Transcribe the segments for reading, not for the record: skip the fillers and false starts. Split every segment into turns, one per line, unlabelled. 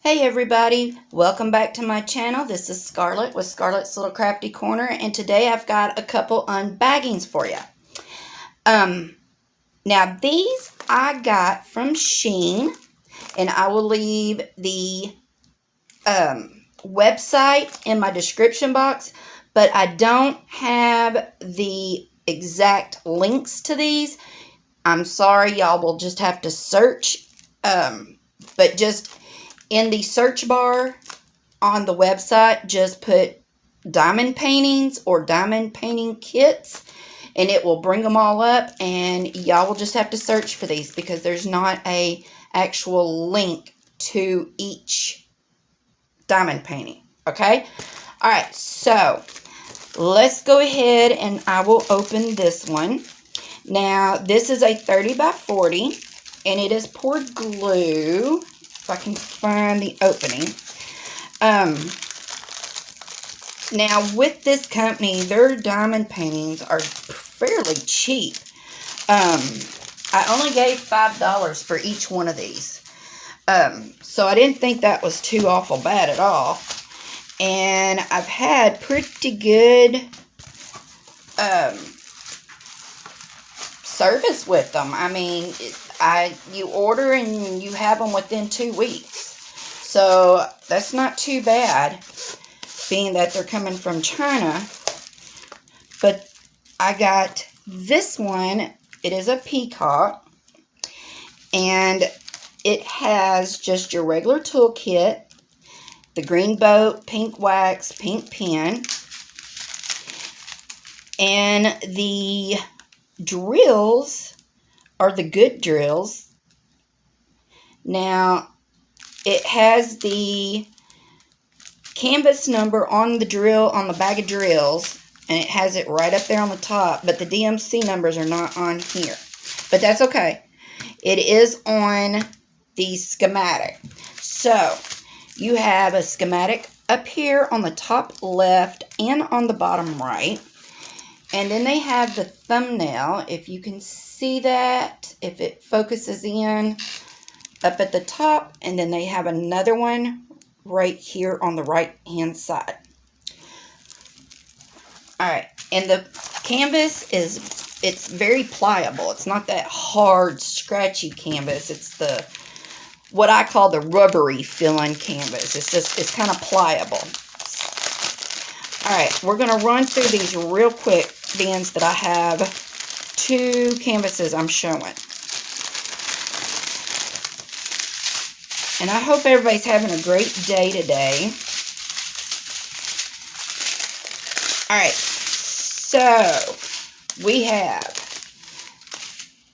Hey everybody, welcome back to my channel. This is Scarlett with Scarlett's Little Crafty Corner, and today I've got a couple unbaggings for you. Now these I got from Shein, and I will leave the website in my description box, but I don't have the exact links to these. I'm sorry, y'all will just have to search, but just in the search bar on the website, just put diamond paintings or diamond painting kits, and it will bring them all up, and y'all will just have to search for these because there's not a actual link to each diamond painting. Okay? Alright, so let's go ahead and I will open this one. Now, this is a 30 by 40, and it is poured glue. If I can find the opening. Now, with this company, their diamond paintings are fairly cheap. I only gave $5 for each one of these. So I didn't think that was too awful bad at all. And I've had pretty good service with them. I mean, you order and you have them within 2 weeks. So that's not too bad, being that they're coming from China. But I got this one. It is a peacock, and it has just your regular toolkit, the green boat, pink wax, pink pen, and the drills are the good drills. Now, it has the canvas number on the drill, on the bag of drills, and it has it right up there on the top, but the DMC numbers are not on here. But that's okay. It is on the schematic. So, you have a schematic up here on the top left and on the bottom right. And then they have the thumbnail, if you can see that, if it focuses in, up at the top. And then they have another one right here on the right-hand side. Alright, and the canvas it's very pliable. It's not that hard, scratchy canvas. It's the, what I call the rubbery fill-in canvas. It's kind of pliable. Alright, we're going to run through these real quick, being that I have 2 canvases I'm showing. And I hope everybody's having a great day today. Alright, so we have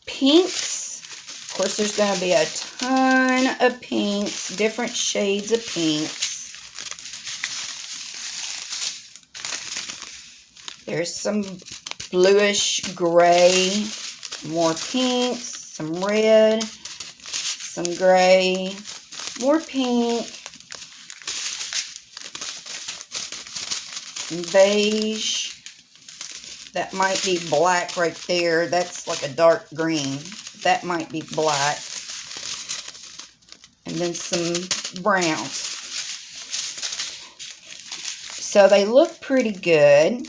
pinks. Of course, there's going to be a ton of pinks, different shades of pinks. There's some bluish gray, more pinks, some red, some gray, more pink, beige. That might be black right there. That's like a dark green. That might be black. And then some browns. So they look pretty good.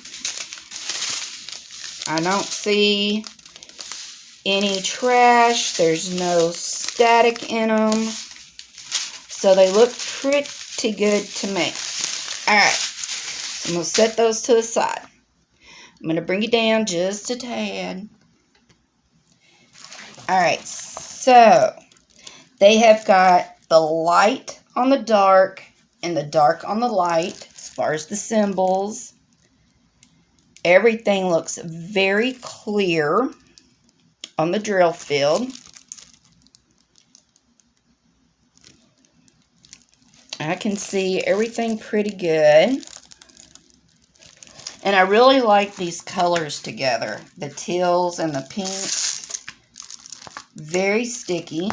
I don't see any trash. There's no static in them. So they look pretty good to me. Alright. So I'm going to set those to the side. I'm going to bring it down just a tad. Alright. So they have got the light on the dark and the dark on the light as far as the symbols. Everything looks very clear on the drill field. I can see everything pretty good. And I really like these colors together. The teals and the pinks. Very sticky.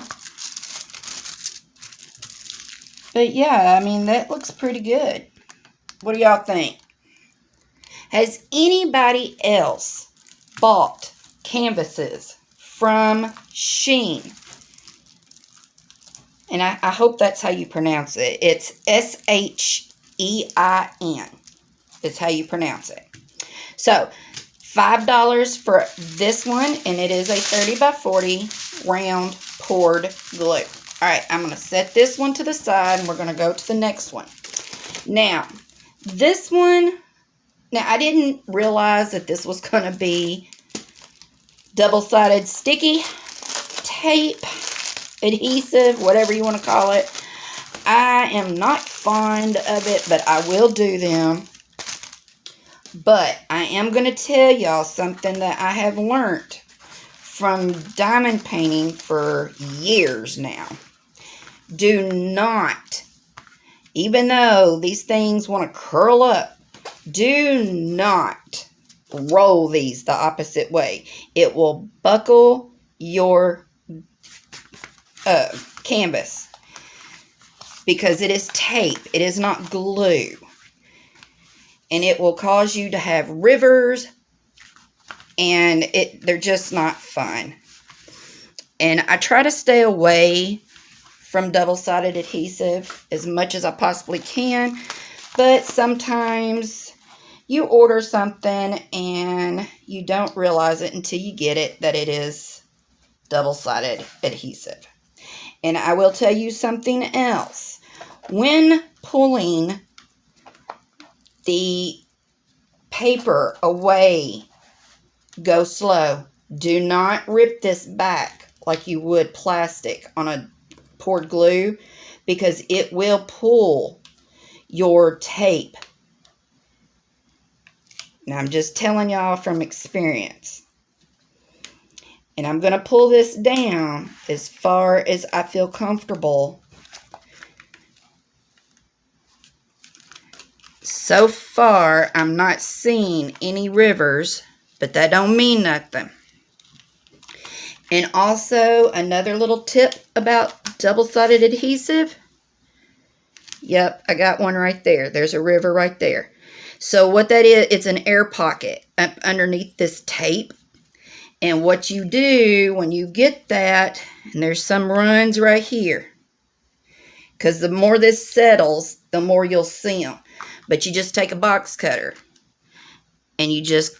But yeah, I mean, that looks pretty good. What do y'all think? Has anybody else bought canvases from Shein And I hope that's how you pronounce it. It's Shein. That's how you pronounce it. So, $5 for this one, and it is a 30 by 40 round poured glue. All right, I'm going to set this one to the side, and we're going to go to the next one. Now, this one, I didn't realize that this was going to be double-sided sticky tape, adhesive, whatever you want to call it. I am not fond of it, but I will do them. But I am going to tell y'all something that I have learned from diamond painting for years now. Do not, even though these things want to curl up, do not roll these the opposite way. It will buckle your canvas because it is tape. It is not glue. And it will cause you to have rivers, and they're just not fun. And I try to stay away from double-sided adhesive as much as I possibly can, but sometimes you order something and you don't realize it until you get it that it is double-sided adhesive. And I will tell you something else. When pulling the paper away, go slow. Do not rip this back like you would plastic on a poured glue, because it will pull your tape. Now, I'm just telling y'all from experience. And I'm going to pull this down as far as I feel comfortable. So far, I'm not seeing any rivers, but that don't mean nothing. And also, another little tip about double-sided adhesive. Yep, I got one right there. There's a river right there. So what that is, it's an air pocket up underneath this tape. And what you do when you get that, and there's some runs right here, because the more this settles, the more you'll see them. But you just take a box cutter and you just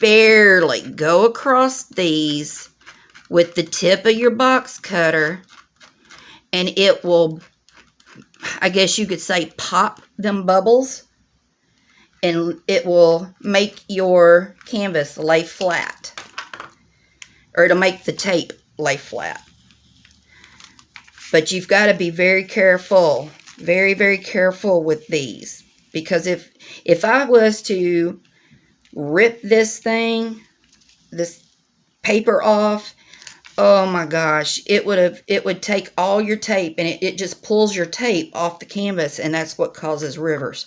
barely go across these with the tip of your box cutter, and it will, I guess you could say, pop them bubbles, and it will make your canvas lay flat, or it'll make the tape lay flat. But you've got to be very careful. Very, very careful with these, because if I was to rip this paper off, oh my gosh, it would take all your tape, and it just pulls your tape off the canvas, and that's what causes rivers.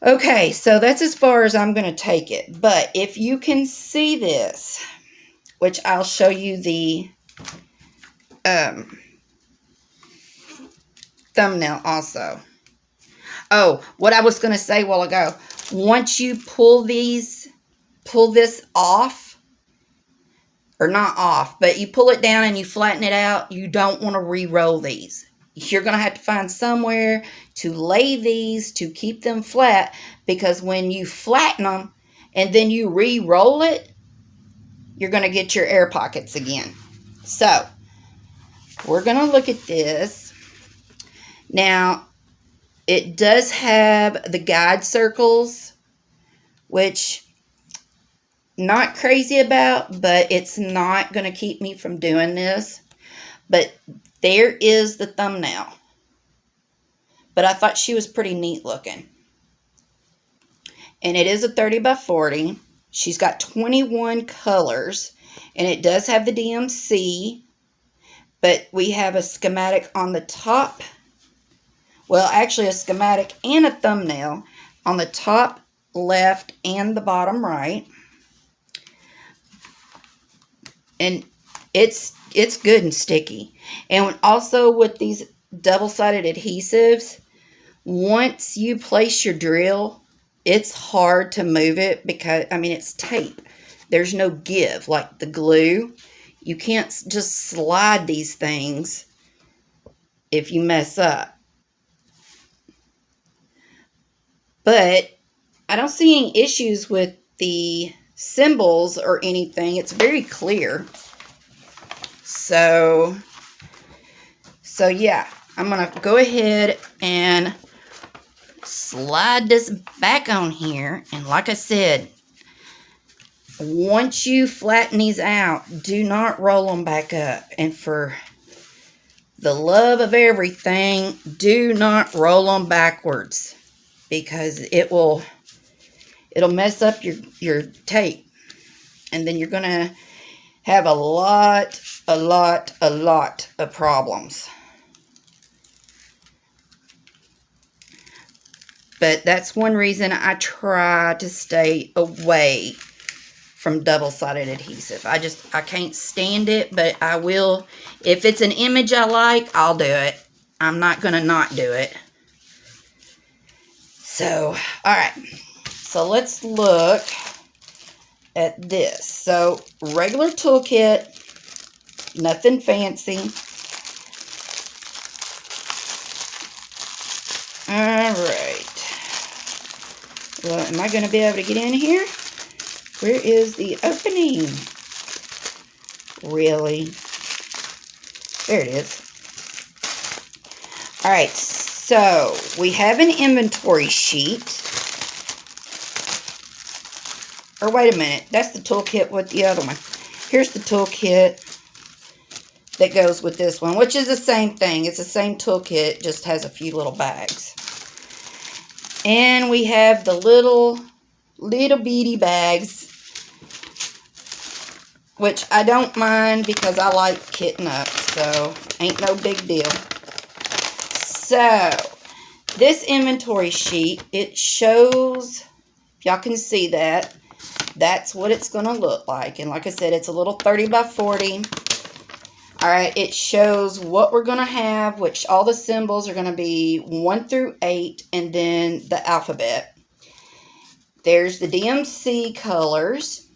Okay, so that's as far as I'm going to take it. But if you can see this, which I'll show you the thumbnail also. Oh, what I was going to say a while ago, once you pull this off, or not off, but you pull it down and you flatten it out, you don't want to re-roll these. You're going to have to find somewhere to lay these to keep them flat, because when you flatten them and then you re-roll it, you're going to get your air pockets again. So, we're going to look at this. Now, it does have the guide circles, which not crazy about, but it's not going to keep me from doing this. But there is the thumbnail. But I thought she was pretty neat looking. And it is a 30 by 40. She's got 21 colors, and it does have the DMC, but we have a schematic on the top. Well, actually a schematic and a thumbnail on the top left and the bottom right. And it's good and sticky. And also with these double-sided adhesives, once you place your drill, it's hard to move it because, I mean, it's tape. There's no give like the glue. You can't just slide these things if you mess up. But I don't see any issues with the symbols or anything. It's very clear. So yeah, I'm going to go ahead and slide this back on here. And like I said, once you flatten these out, do not roll them back up. And for the love of everything, do not roll them backwards, because it'll mess up your tape. And then you're going to have a lot of problems. But that's one reason I try to stay away from double-sided adhesive. I can't stand it, but I will. If it's an image I like, I'll do it. I'm not going to not do it. So, alright. So let's look at this. So, regular toolkit, nothing fancy. Alright. Well, am I going to be able to get in here? Where is the opening? Really? There it is. Alright, so we have an inventory sheet. Or wait a minute, that's the toolkit with the other one. Here's the toolkit that goes with this one, which is the same thing. It's the same toolkit, just has a few little bags. And we have the little bitty bags, which I don't mind because I like kitting up, so ain't no big deal. So, this inventory sheet, it shows, if y'all can see that, that's what it's going to look like. And like I said, it's a little 30 by 40. Alright, it shows what we're going to have, which all the symbols are going to be 1 through 8, and then the alphabet. There's the DMC colors.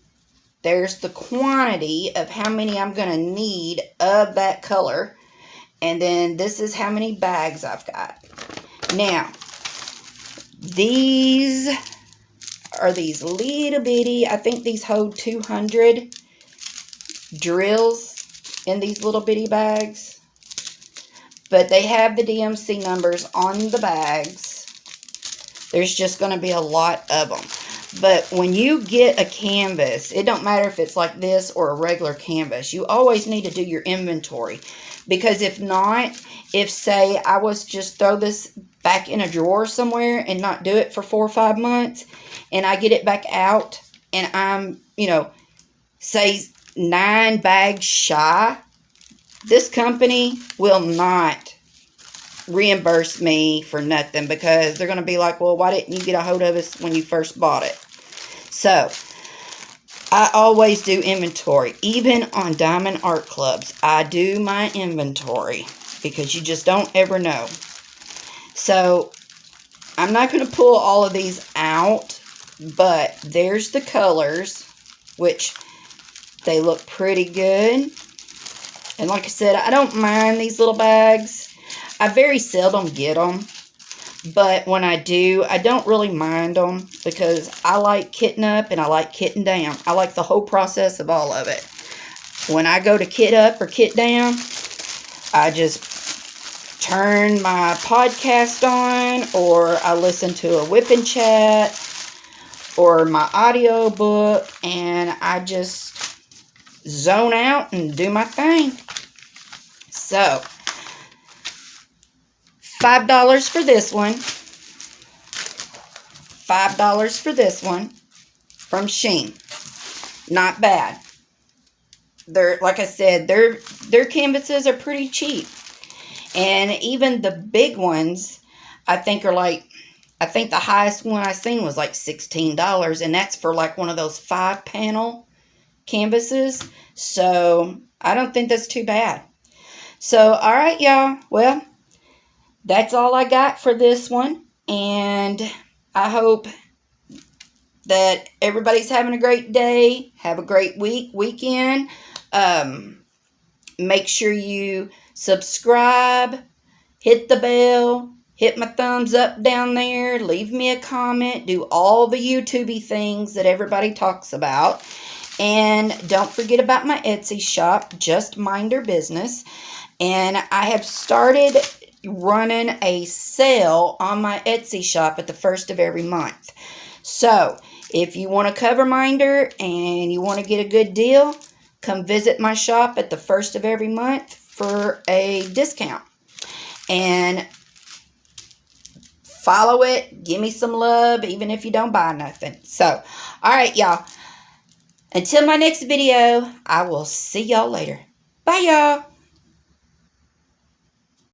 There's the quantity of how many I'm going to need of that color. And then this is how many bags I've got. Now, these are these little bitty, I think these hold 200 drills in these little bitty bags. But they have the DMC numbers on the bags. There's just going to be a lot of them. But when you get a canvas, it don't matter if it's like this or a regular canvas. You always need to do your inventory. Because if not, if say I was just throw this back in a drawer somewhere and not do it for 4 or 5 months, and I get it back out and I'm, say 9 bags shy, this company will not reimburse me for nothing, because they're going to be like, well, why didn't you get a hold of us when you first bought it? So, I always do inventory. Even on Diamond Art Clubs, I do my inventory, because you just don't ever know. So, I'm not going to pull all of these out, but there's the colors, which they look pretty good. And like I said, I don't mind these little bags. I very seldom get them. But when I do, I don't really mind them, because I like kitting up and I like kitting down. I like the whole process of all of it. When I go to kit up or kit down, I just turn my podcast on, or I listen to a whip and chat, or my audio book, and I just zone out and do my thing. So, $5 for this one. $5 for this one from Shein. Not bad. They're, like I said, their canvases are pretty cheap. And even the big ones, I think are like, I think the highest one I seen was like $16, and that's for like one of those 5-panel canvases. So, I don't think that's too bad. So, alright y'all, well, that's all I got for this one, and I hope that everybody's having a great day, have a great weekend. Make sure you subscribe, hit the bell, hit my thumbs up down there, leave me a comment, do all the YouTube-y things that everybody talks about. And don't forget about my Etsy shop, Just Minder Business. And I have started running a sale on my Etsy shop at the first of every month. So if you want to cover Minder and you want to get a good deal, come visit my shop at the first of every month for a discount. And follow it. Give me some love, even if you don't buy nothing. So, all right, y'all. Until my next video, I will see y'all later. Bye, y'all.